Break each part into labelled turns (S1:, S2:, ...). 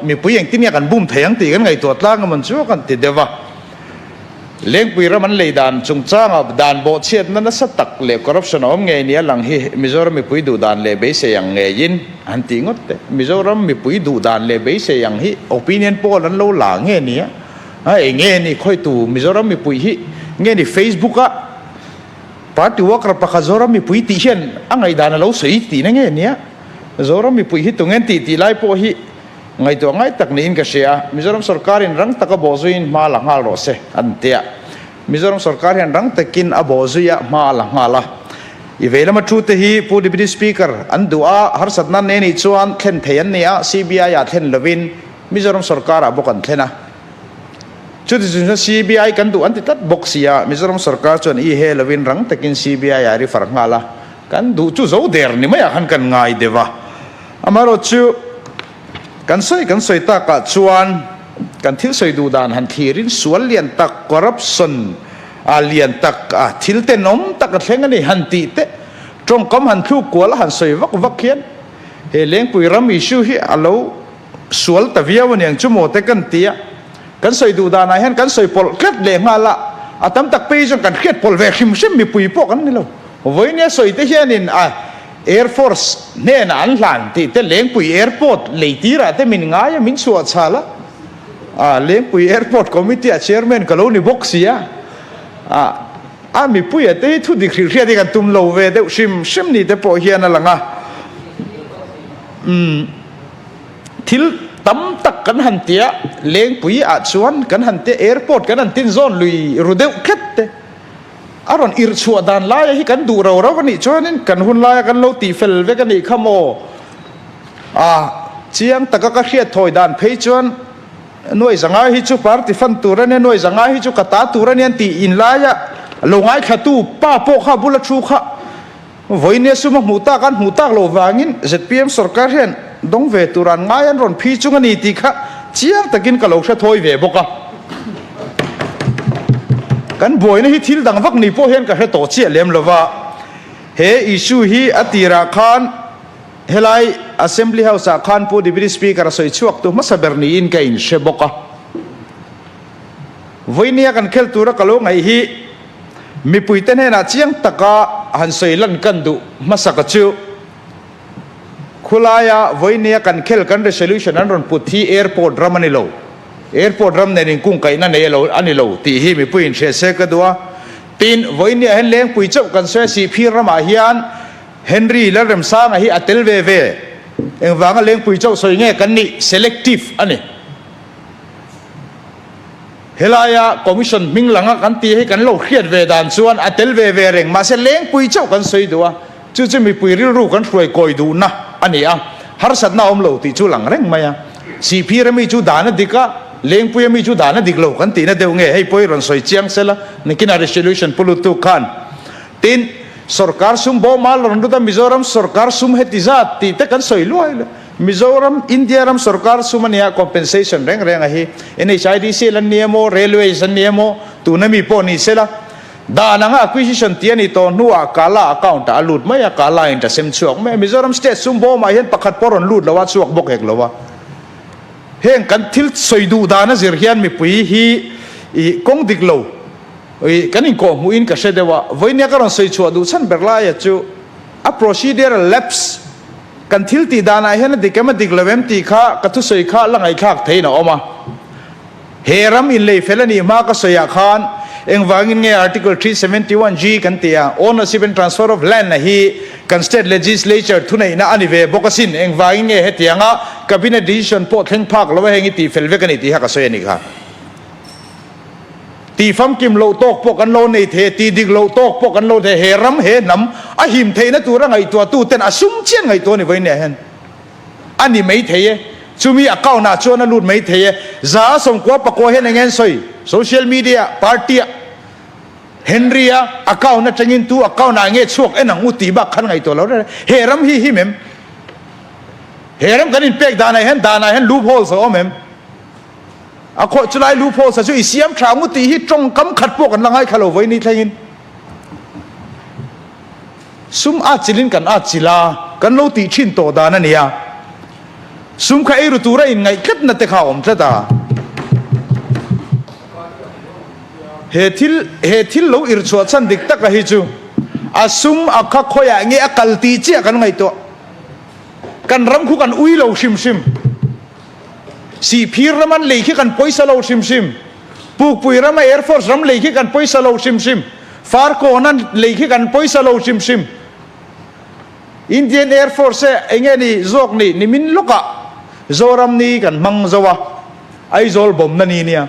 S1: มีผู้ยังที่เนี่ยกันบุ้มเถียงตีกันไงตัวตั้งมันชั่วกันติดเดียวเลี้ยงปีระมันเลยด่านจงจ้างด่านโบเชียนนั้นสตักเลี้ยคอร์รัปชันอมเงี้ยเนี่ยหลังฮีมิโซรัมมีผู้ดูด่านเลี้ยเบสยังเงี้ยยินอันตีงดเตมิโซรัมมีผู้ดูด่านเลี้ยเบสยังฮีโอปิเนียนโพลนั้นเราหลังเงี้ยเนี่ยเงี้ยนี่ค่อยตูมิโซรัมมีผู้ฮีเงี้ยนี่เฟซบุ๊กอะปาร์ตี้ว่ากับปากโซรัมมีผู้ตีเช่นอันไงด่านเราสวยตีนั่งเงี้ยเนี่ยโซรัมมีผู้ฮีตรงเงี้ยตีไล่พวกฮีไงตัวไงตักนี่อินก็เสียมิโซรัมสุรการินรังตักบอซุยนมาหลังหาโรเซอันเตียมิโซรัมสุรการินรังตักินอบอซุยมาหลังหาละอีเวลมาทูตฮีผู้ดิบดีสปีกเกอร์อันดูอาฮาร์สัตนันเนนิชวนเทนเทียนเนี่ย CBI อาเทนเลวินมิโซรัมสุรการะบุกันเทนะชุดที่สุด CBI กันดูอันที่ตัดบ็อกซี่มิโซรัมสุรการชวนอีเฮเลวินรังตักิน CBI อาริฟรังหาละกันดูจู่โซ่เดอร์นี่ไม่อยากหันกันง่ายเดวะอามารถจู่กันสวยตากะชวนกันทิลสวยดูดานหันทีรินสวนเลียนตักคอร์รัปชันเลียนตักทิลเตนอมตักเทงนี่หันตีเตตรงกำหันทุกกัวละหันสวยวักเขียนเฮเลี้ยงปุยรำอิชูฮีอาลูสวนตะเวียวันยังจุโมเตกันเตียกันสวยดูดานายเห็นกันสวยพอลเกิดเลี้ยงมาละตั้มตักปีจนกันเกิดพอลเวคิมเช่นมีปุยพวกกันนี่เราวันนี้สวยเตเฮียนินAir Force เนี่ยนะอันหลังที่แต่เลี้ยงปุย Airport เลยที่ระแต่มินง่ายมินสวดซาละเลี้ยงปุย Airport Committee Chairman ก็รู้นี่บอกเสียมีปุยแต่ทุดิครีเรียที่กันตุ้มโลเวเดชิมนี่แต่พอเฮียนั่นละงะทิลตั้มตักกันหันเตียเลี้ยงปุยชวนกันหันเตีย Airport กันหันตินโซนลุยรูเดวเข็ดเตอารอนอิรชัวดานลายที่กันดูเรากันนี่ชวนนี่กันหุ่นลายกันเราตีเฟลเวกันนี่ขโมเชียงตะกะเขียดถอยดานเพยชวนหน่วยสังหารฮิจูปาร์ติฟันตูระเนี่ยหน่วยสังหารฮิจูกตาตูระเนี่ยตีอินลายลงไอ้ขัดตู้ป้าโปข้าบุลชูข้าวันนี้สุมาหูตากันหูตาโลวางิน ZPM สุรการเห็นดงเวตุรันง่ายอันรอนพีจุงันนี่ตีข้าเชียงตะกินกะโลชะถอยเวบกะกันบ่อยนะฮิทิลดังวักนี่พวกเห็นกับเฮโตเชียเลี้ยมละว่าเฮอิชูฮีอติราคานเฮไล Assembly House คานผู้ดิบิสปีกระสอยชวกตัวมัสเบอร์นีอินกันเชบกะวันนี้กันเคลตัวกะโลงไอฮีมีปุยเตนเฮน่าเชียงตะกะหันสอยลันกันดูมัสกะชิวคุลายาวันนี้กันเคลกัน resolution นั้นรอนพุทธี airport รามันนี่โลAirport รำในนิ่งกุ้งไก่นั่นเองเราอันนี้เราตีฮีมีผู้อินเชสก็ดูว่าตีนวันนี้เห็นเลี้ยงปุยเจ้ากันเสียสีพีรมาฮิอันเฮนรี่และเริ่มสร้างให้อัตเลเวเวเอ็งฟังเลี้ยงปุยเจ้าสวยเงี้ยกันนี่ selective อันนี้เฮลายาคอมมิชชั่นมิงหลังกันตีให้กันโลกเครียดเวดานส่วนอัตเลเวเวเร่งมาเสเลี้ยงปุยเจ้ากันสวยดูว่าจู่จะมีปุยริรู้กันช่วยคอยดูนะอันนี้ฮาร์สัตน่าอมโลตีจู่หลังเร่งมาสีพีรมีจู่ด่านดิกะเลี้ยงปุยมีจุดด่านดิกโลกันตีน่ะเดี๋ยวเงี้ยให้ปุยรันสวยเชียงเสร็จละนี่กินอะไร resolution พลุตุกันตีนสุรการซุ่มบ่มาลรันดูแต่มิโซรัมสุรการซุ่มเฮติจัดตีแต่กันสวยล้วยเลยมิโซรัมอินเดียรัมสุรการซุ่มเนี่ย compensation แรงๆให้NHIDC ลันเนี่ยโม railways ลันเนี่ยโมตูน่ะมีปอนี่เสร็จละด่านัง acquisition เตียนี่ตัวนัวกาลา account อาลูดไม่กาลาอินเตอร์เซมชวกไม่มิโซรัม state ซุ่มบ่มาเห็นประคัดปอรอนลูดแล้วว่าชวกบกเอกแล้วว่าเฮงกันทิลสวยดูดานะเสียเฮียนมีปุยฮีกงดิกโลกันอินโกมูอินก็เสด็จว่าวันนี้ก็รอนสวยชัวดูฉันเบรลายจูprocedure lapse กันทิลตีดานะเห็นดิกมันดิกเลเวมตีข้ากัทุสวยข้าลังไอข้าเทนออกมาเฮรัมอินเลยเฟลนี่มาก็สวยอาคารเอ็งวางอินเง article 371G กันตีownership and transfer of land นะฮีกัน state legislature ทุนไหนนะอันนี้เวบกสินเอ็งวางอินเงเหตียงะ cabinet decision พอเทงพักแล้วว่าเฮงตีเฟลเวกันตีฮักก็สวยนี่ค่ะตีฟัมกิมโลโตกพวกกันโลในเทตีดิกโลโตกพวกกันโลเทเฮรัมเฮน้ำหิมเทนะตัวร่างไอตัวตู้เต้นสุ่มเชียงไอตัวนี่ไว้เนี่ยเห็นอันนี้ไม่เทชูมีอากาศน่าชวนนั่นรูดไม่เทจ้าส่งกว่าปะโกเห็นยังไงสวยโซเชียลมีเดียพาร์ตี้เฮนรี่อากาศน่าจะยินตัวอากาศน่าเงี้ยชวกหนังอุติบักขันไงตัวเราเลยเฮรัมฮิเมมเฮรัมกันอินเป็กดานายเห็นลูปโฮลส์อ๋อเมมอาคนจุดไล่ลูปโฮลส์ช่วยเสียมชาวอุติฮิตรงกำขัดพวกกันลังไงขลุ่ยนี่ทยินซุ่มอาจิลินกันอาจิลากันโลติชินโตดานันเนี่ย ซุ่มข้ารู้ตัวไงไงคัดนัดแต่ข่าวอมซะตาเหตุที่เราอิรชวดสันดิกตักหิจูอาซุ่มอักขะขอยางเงี้ยกัลตีเจ้ากันไงตัวกันรำคู่กันอุ้ยเราชิมสีพีรมันเลยขี้กันปอยสเราชิมปูปุยรำมาแอร์ฟอร์สรำเลยขี้กันปอยสเราชิมฟาร์โกนั้นเลยขี้กันปอยสเราชิมอินเดียนแอร์ฟอร์สเองนี่โจกนี่มินลูกะโจรำนี่กันมังจวะไอโจลบอมนั่นนี่เนี่ย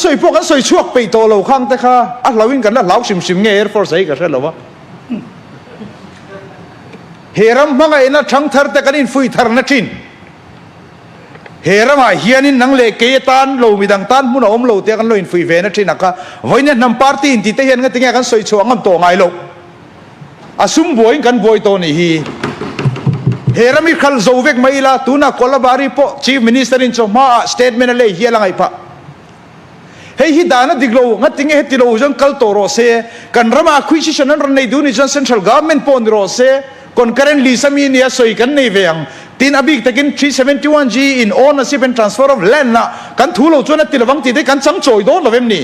S1: สวยพวกกันสวยช่วงไปโตเราข้างแต่ข้าเราวิ่งกันแล้วเราชิมเงี้ยแอร์ฟอร์สไอ้กันใช่หรอวะเฮรัมมังไอ้นั่นช่างเธอแต่กันอินฟุยเธอนั่นชินเฮรัมเฮียนินนังเล็กเกยตันเรามีดังตันมุนอมเราเตะกันเราอินฟุยเวนั่นชินนะคะวันนี้นำปาร์ตี้อินที่เตะเห็นกันติงกันสวยช่วงกันโตไงเราซุ่มบวยกันบวยโตนี่ฮีเฮรัมอีขัลโจเวกไม่ละตูน่าคอลลาบารีโปชีฟมินิสเตอร์อินชมาสเตทเมนต์เลยเฮียละไงปะเฮ้ยดานะดิกโลงัดติงเฮติโลจังคัลโตโรเซกันรามาคุยชิชนันรันในดูนี่จันเซ็นทรัลกอร์เมนต์ปอนโรเซคนการเงินลิซามีนี่สวยกันในเวียงตีนอบิกตะกิน 371G in ownership and transfer of land นะกันทูโลจวนติลวังตีได้กันสังโจยโดนละเวมนี่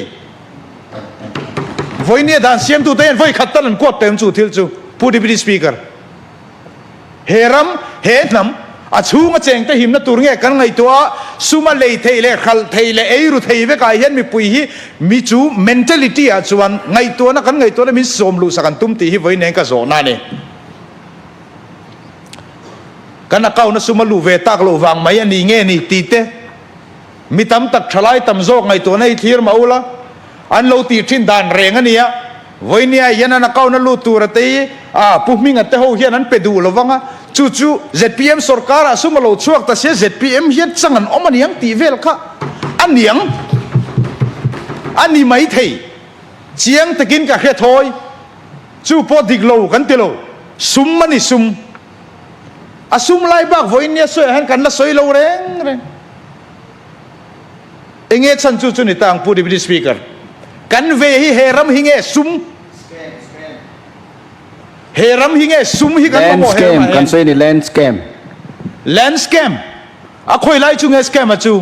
S1: วันนี้ด่านเสียมตูเต้นวันขัดตันกวดเต็มจู่ทิลจู่ผู้ดีสปีกเกอร์เฮรัมเฮนัมอาชูมาเจงแต่หิมนัตุรเงี้ยกันไงตัวสุมาเลยเทเลขัลเทเลเอรุเทเวกายเห็นมีปุยฮีมีจู mentality อาชวนไงตัวนักกันไงตัวนั้นมีสมรู้สักันตุ้มตีฮีไว้เนี่ยก็โซน่าเนี่ยกันนักเขานั้นสุมาลูเวตักโลวังไม่ยันนี่เงี้ยนี่ตีเตมีตั้มตักฉลายตั้มโจกไงตัวนั้นทีร์มาอุละอันเราตีทิ้งด่านแรงอันนี้ไว้เนี่ยยันนักเขานั้นรู้ตัวระเตยปุ๊บมิงอันเตะหัวเฮียนั้นไปดูละวังจู่ๆ ZPM สกัดสุมาโลช่วงแต่เสีย ZPM เฮียจังอันอมันยังตีเวลค่ะอันนี้ไม่เทเจียงตะกินกับเฮทอยจู่พอดิกโลกันเตโลซุ่มมันนี่ซุ่มซุ่มไล่บักไว้เนี่ยสวยหันกันละสวยโลแรงเองเงี้ยฉันจู่ๆนี่ต่างพูดดีสปีกเกอร์กันเวฮิเฮรัมฮิเงี้ยซุ่มเฮรัมฮิเงซุ่มฮิกันมาโมเฮรัม
S2: กันช่วยนี่แลนด์สแกมคุยไล่จุงเอสแกมมาจู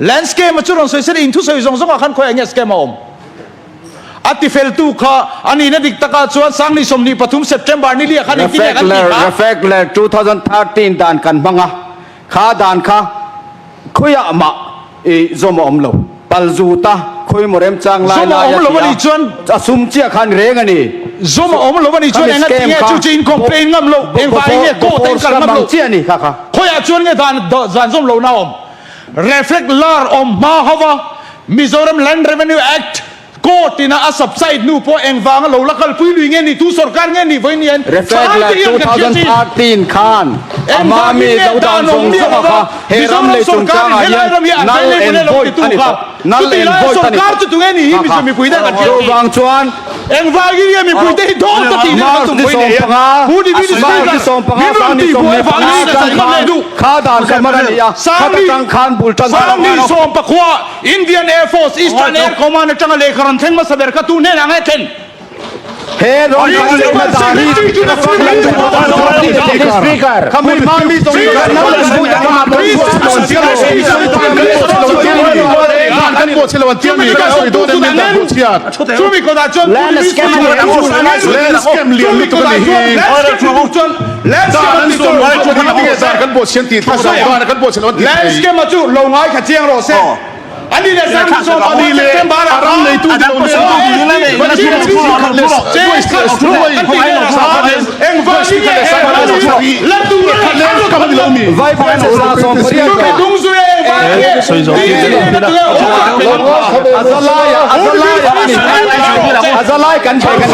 S2: แลนด์สแกมมาจูเราสวยสิ่งทุกสิ่งส่งมาขันคุยเงี้ยสแกมมาอัติเฟลตูข้าอันนี้นั่นดิตะการชวนสังนิสมนีปฐุมเซปเทมเบอร์นี่เรียกขันอีกที่เรียกกันที่ข้า
S3: reflect เลย2013ด่านกันบังอ่ะข้าด่านข้าคุยอะมาจอมอมโลปัลจูตาคุยโมเรมจังไล่ไล่จะซุ่มเจ้าขันเร่งอันนี้
S1: zoom om lo bani chuan enga tinge chu chin complain ngam lo eng vai nge ko ten kal ngam lo
S3: chia ni kha
S1: khoya chuan nge dan zoom lo na om reflect lar om ma hawa Mizoram Land Revenue Act ko tina a subside nu po eng wang lo la kal pui lui nge ni tu sarkar nge ni voi nien
S3: reflect la 2013 khan amami lo dan zong zong kha heram le chung chang a yan nal en voi ani nal en voi ani
S1: sarkar chu tu nge ni mi chu mi pui da kan
S3: lo wang chuan
S1: eng vai gi mi pui te don ta ti ne tu voi ne hu di bi
S3: di som panga sang ni som ne panga kha dan kan man ani ya kha tang khan bul tan
S1: sang ni som pa khwa Indian Air Force Eastern Air Command chang le kharan theng ma saber ka tu ne na nge ten
S3: he ron ka le ma dani speaker khamul ma mi som na na bu ya ma
S1: kan bo chelawan tiam mi ka oi do den da bu chiat chumi ko da chon
S3: land scam
S1: lian lu to ni ora chu chon land scam ti to oi chu kan bo chen ti tha sa kan bo chelawan land scam ma chu lo ngai kha chiang ro se ani le sang so pa ni le ram nei tu do ne ma chi chu kan le che stru oi sa eng va chi ka le sa la tu kan le ka ma lo mi
S3: vai vai sa so pariya
S1: ka dung su e va
S3: azalai kan che kan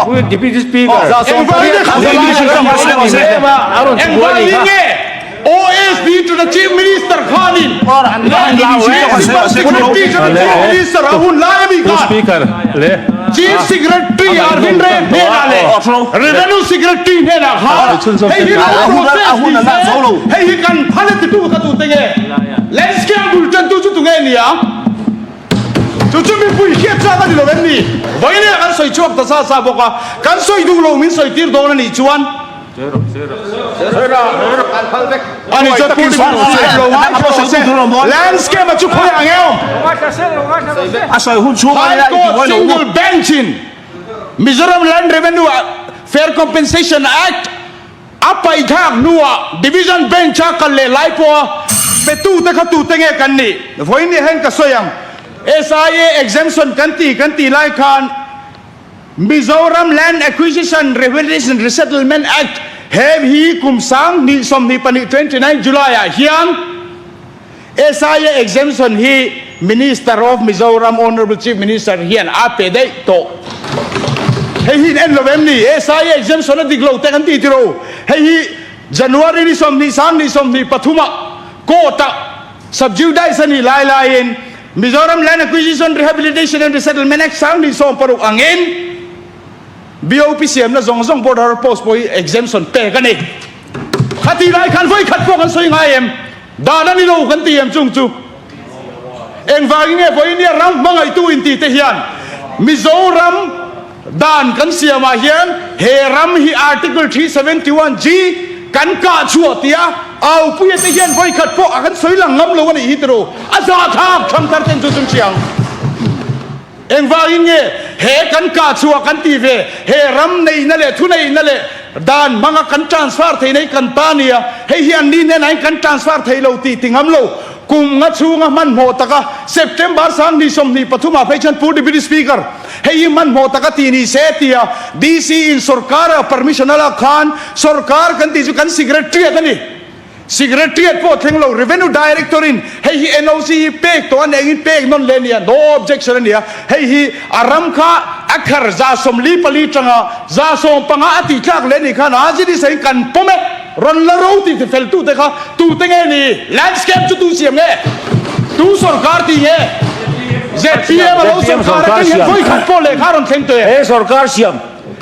S3: ni deputy speaker
S1: OSD to the Chief Minister Khanin Secretary to the Chief Minister Rahul Lalami
S4: Speaker
S1: Chief Secretary Arvind Ray Nale Revenue Secretary Nela Hey he can palit tu ka tu tenge Let's get bulletin tu tu nge niya
S2: จุมีปุยเขียดจ้ากันดิโลเวนนี่วันนี้กันสอยชวกตาซาบอกว่ากันสอยดูโลมินสอยตีร์โดนนี่จวนอันนี้จะพูดว่าโลมาโปรเซสแลนด์สเคปมาจุพยังเงี้ย
S4: อาศัยหุ่นชู
S2: ไฮโคร์ทซิงเกิลเบนชินมิโซรัมแลนด์เรเวนิวเฟร์คอมเพนเซชันแอคอัปไปทางนัวดิวิชั่นเบนชากันเลยไล่ปัวเปตูแต่ขัตูแต่เงี้ยกันนี่วันนี้เห็นกันสอยยัง SIA exemption กันตีไล่คัน Mizoram Land Acquisition Revolution Resettlement Act เฮบีคุมสังนิสมนิปนิ29 July เฮียน SIA exemption ฮี Minister of Mizoram Honorable Chief Minister เฮียนอาเปได้โตเฮียนเอ็นโลเวมนี่ SIA exemption นั่นดิกโลแต่กันตีติโรเฮีย January นิสมนิสังนิสมนิปฐุมะโกตะ subjudice นี่ลายๆ Mizoram Land Acquisition Rehabilitation and Resettlement Act สังนิสมปรุกอังเงินBOPCM นะzong border post boy exemption เตะกันเองขัดตีไรขันไฟขัดพวกกันสวยงามด่านั่นนี่เราขันตีเอ็มจุงจูเอ็งว่าอย่างเงี้ยพอเนี่ยรำมังไอตู้อินตีเทียนมิโซรัมด่านกันเสียมาเฮียนเฮรัมฮี article 371G กันกาชัวเตียเอาผู้ยันเทียนไฟขัดพวกกันสวยหลังงำเราวันนี้ฮิตโรอาซาทาบทำตัดเต็มจุดเชียงเอ็งว่าอย่างเงี้ยเฮกันกาชัวกันตีเวเฮรัมในนั่นแหละทุนในนั่นแหละด่านมังกันทรานสฟาร์ไทยในกันตาเนียเฮียนนี่เนี่ยไหนกันทรานสฟาร์ไทยเราตีติงำเรากุมงัดชูงมันโหตะกะเซปเทมเบอร์สังนิสมนิปฐุมาเพชันพูดดิบิสปีกเกอร์เฮียมันโหตะกะตีนี่เซตียดีซีอินสุรการ์permission นั่นละขันสุรการ์กันตีจุกันซิกเรตรีกันนี่Secretariat po thenglo revenue director in hey hi NOC pek to an engin pek non lenia no objection nia hey hi aram kha akhar za somli pali changa za som panga ati thak leni khan ajidi sai kan pome ron la ro ti fel tu te kha tu te nge ni landscape chu tu siam nge tu sarkar ti nge ZPM lo sarkar ke voi khan po le kharon theng te
S4: hey sarkar siam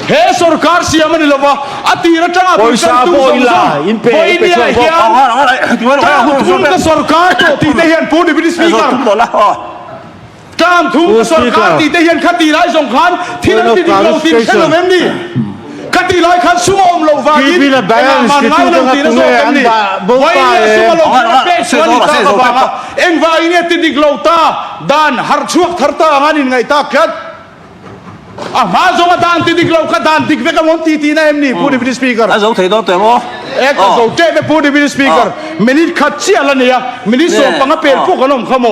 S2: हे सरकार सीएम ने लोबा अतीर चंगा
S4: पैसा बोइला इन पे
S2: तुम का सरकार तो तीते हियन पूर्ण विधि स्पीकर काम तुम सरकार तीते हियन खती राय सौखान थिरन ती दिलो ती चलो मेमनी खती राय खान सुमोम लो वागिन
S4: की बैलेंस की तुम का तुम्हें बोलता है
S2: एंग वाइने ती दिलो ता दान हर छुक थरता आनिन ngai ta khatมาส่งมาดานติดเราก็ดานติดเวกมอนตีนะเอ็มนี่พูดดิบิสปีกเกอร์
S4: อาจจะถือตัวเต็มอ๋อ
S2: ก็ส่งเจ๊ไปพูดดิบิสปีกเกอร์มินิขัดเชี่ยละเนี่ยมินิส่งปังเปลี่ยนพวกขนมขโม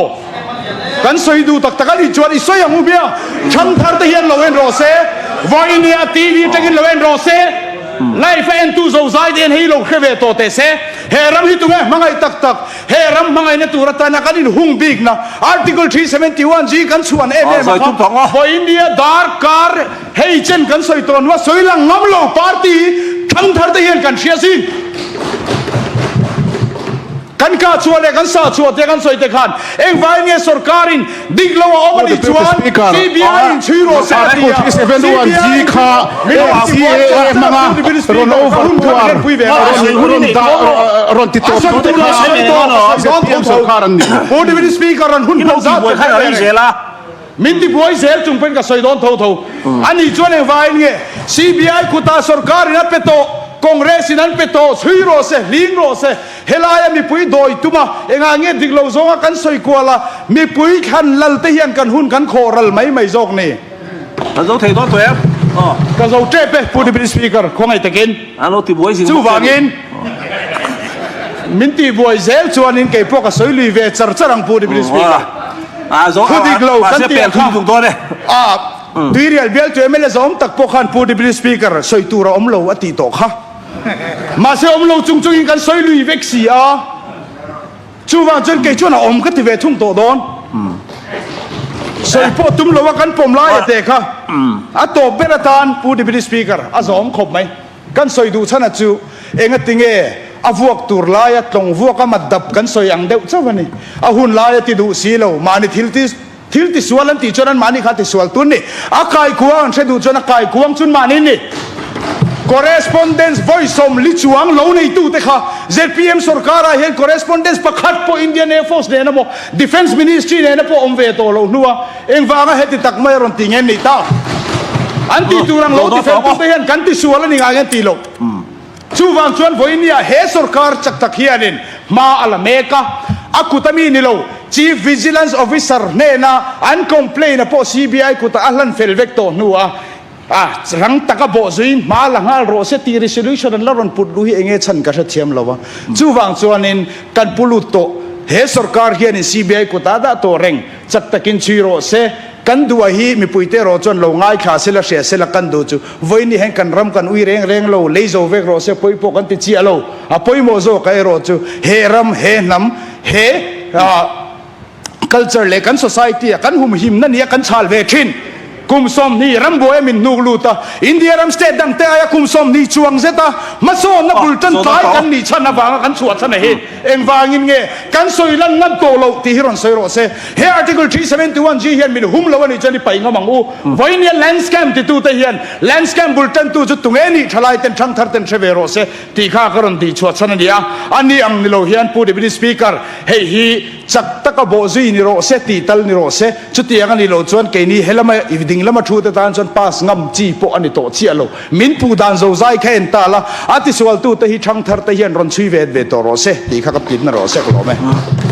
S2: กันสวยดูตักตะกันอีจวนอีสวยอย่างมูเบียฉันทาร์ตเฮียนเราเอ็นโรเซ่วายเนี่ยทีวีจะกินเราเอ็นโรเซ่ไลฟ์เอ็นตูโซไซด์เอ็นให้เราเคเวโตเตเซ่เฮรัมฮิตุเงมังไงตักเฮรัมมังไงเนี่ยตัวรัตนากันอินหุงบิกนะ article 371G กันส่วนเอ็มเอ็มครับวายเนี่ยดาร์การ์เฮเจนกันสวยตอนว่าสวยหลังงำโลปาร์ตี้ทั้งทาร์ตเฮียนกันเชียร์ซิกันกาชัวเลยกันสาชัวเตะกันสวยเตะขันเอ็งว่าเนี่ยสุรการินดิกโลว่าอมันอีจวน CBI อินชิโร่เซตีย
S3: TBC-an MNF mga roll over puan ron tito
S2: พูดดิสปีกเกอร์หุ่นพงศ์
S4: บุ้ยข้าอะไรเสียละ
S2: มินที่บุ้ยเสียจุงเป็นกับสอยโดนเท่าอันนี้จวนเองว่าเนี่ย CBI คุตาสุรการินเป็ดโตคอนเกรสนั้นเป็ดโตชิโร่เซลิงโร่เซเฮลายมีปุยโดยตุมาเองเงี้ยดิกโลซงกันสอยกว่าละมีปุยขันลัลเทียนกันหุ่นกันโครัลไม่จกนี่
S4: อาจจะถือตัวเต็มอ๋อ
S2: ก็จะเจ็บไปพูดดิสปีกเกอร์คงไอ้ตะกิน
S4: อันนู้นที่บุ้ยสิ
S2: จู่ว่างินมินที่บุ้ยเซลชวนนินเก็บพวกกับสอยลุยเวชร์รังพูดดิสปีกเกอร์
S4: พูดดิกโลกันเตียขึ้นถูกตัวเลย
S2: ดีเรียลเบลตัวเมลซอมตักพวกขันพูดดิสปีกเกอร์สอยตัวเราอมโลอติโตค่ะมาเซอมโลจุงอินกันสอยลุยเวกซี่จู่ว่าจนเกี่ยชวนอมก็ที่เวทุ่งโตโดนสอยพอตุ้มโลว่ากันปมไล่เตะค่ะโตเบรตานพูดดิสปีกเกอร์ซอมขบไหมกันสอยดูชนะจูเองติงพวกตัวลายตรงพวกก็มาดับกันสอยอังเดียวเจ้าวันนี้หุ่นลายที่ดูสีเรามาในทิลติสวลันติจนันมานี่ขาติสวลตุนนี่กายกวางเชดูจนกายกวางจุนมานี่นี่ correspondence voice som li chuang lo nei tu te kha ZPM sarkar a hian correspondence pakhat po Indian Air Force ne na mo defense ministry ne na po om ve to lo nuwa eng wanga heti tak mai ron tingen nei ta anti turang lo defense tu te hian kan ti suala ni ngang ti lo chu wang chuan voinia he sarkar chak tak hianin ma ala meka akutami ni lo chief vigilance officer ne na an complain po CBI kuta ahlan fel vector nuwa rang taka bo zuin ma langal ro se ti resolution an laron put lu hi enge chan ka thiam lawa chu wang chuanin kan pulut to he sarkar hian in CBI kuta da to reng chak takin chiro se kan duwa hi mi puite ro chon lo ngai kha sela she sela kan du chu voini hen kan ram kan ui reng reng lo leizo vek ro se poi po kan ti chi alo a poi mo zo kai ro chu he ram he nam he culture le kan society kan hum him na nia kan chal ve thin kum som ni ram boy min nu luta India ram state dang te aya kum som ni chuang zeta ma so na bultan tai kan ni chana wanga kan chuat chana he eng wangin nge kan soilan nan to lo ti hiron soiro se he article 371 g hian min hum lawani chani pai ngamang u voinia land scam ti tu te hian land scam bultan tu chu tunge ni thalai ten thang thar ten thevero se ti kha karon ti chuat chana dia ani ang ni lo hian pu deputy speaker hei hi chak taka bo zui ni ro se ti tal ni ro se chu ti ang ni lo chuan ke ni helama eviding lama thu te tan chon pas ngam chi po ani to chi alo min pu dan zo zai khen ta la ati sual tu te hi thang thar te hian ron chui vet ve to ro se ti kha ka pin na ro se ko me